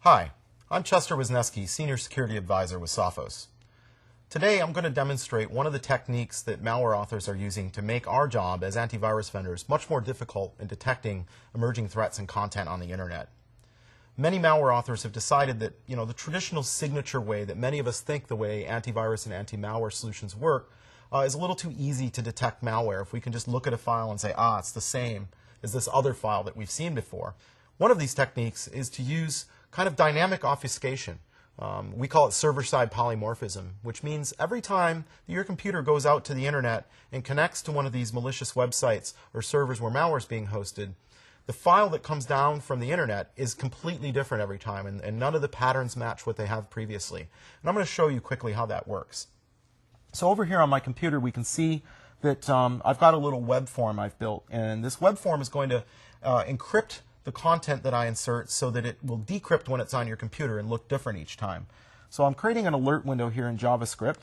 Hi, I'm Chester Wisniewski, Senior Security Advisor with Sophos. Today I'm going to demonstrate one of the techniques that malware authors are using to make our job as antivirus vendors much more difficult in detecting emerging threats and content on the internet. Many malware authors have decided that the traditional signature way that many of us think the way antivirus and anti-malware solutions work is a little too easy to detect malware if we can just look at a file and say, it's the same as this other file that we've seen before. One of these techniques is to use kind of dynamic obfuscation. We call it server-side polymorphism, which means every time that your computer goes out to the internet and connects to one of these malicious websites or servers where malware is being hosted, the file that comes down from the internet is completely different every time, and none of the patterns match what they have previously. And I'm going to show you quickly how that works. So over here on my computer, we can see that I've got a little web form I've built, and this web form is going to encrypt the content that I insert so that it will decrypt when it's on your computer and look different each time. So I'm creating an alert window here in JavaScript,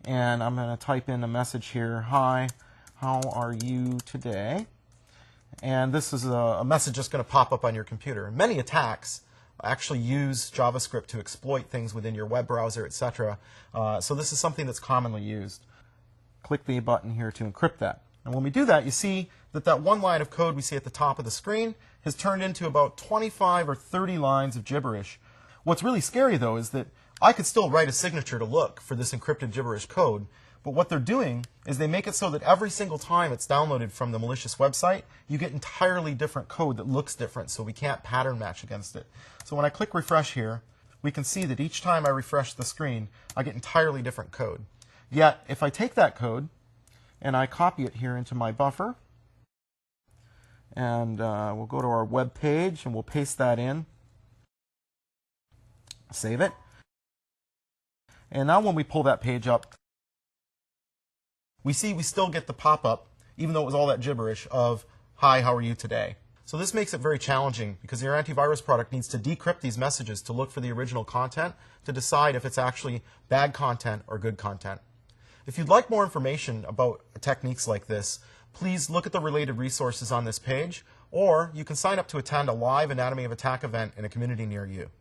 and I'm going to type in a message here, "Hi, how are you today?" And this is a message that's going to pop up on your computer. And many attacks actually use JavaScript to exploit things within your web browser, etc. So this is something that's commonly used. Click the button here to encrypt that. And when we do that, you see that that one line of code we see at the top of the screen has turned into about 25 or 30 lines of gibberish. What's really scary, though, is that I could still write a signature to look for this encrypted gibberish code, but what they're doing is they make it so that every single time it's downloaded from the malicious website, you get entirely different code that looks different, so we can't pattern match against it. So when I click refresh here, we can see that each time I refresh the screen, I get entirely different code. Yet, if I take that code and I copy it here into my buffer, and we'll go to our web page and we'll paste that in, save it, and now when we pull that page up, we see we still get the pop-up, even though it was all that gibberish, of "Hi, how are you today?" So this makes it very challenging because your antivirus product needs to decrypt these messages to look for the original content to decide if it's actually bad content or good content. If you'd like more information about techniques like this, please look at the related resources on this page, or you can sign up to attend a live Anatomy of Attack event in a community near you.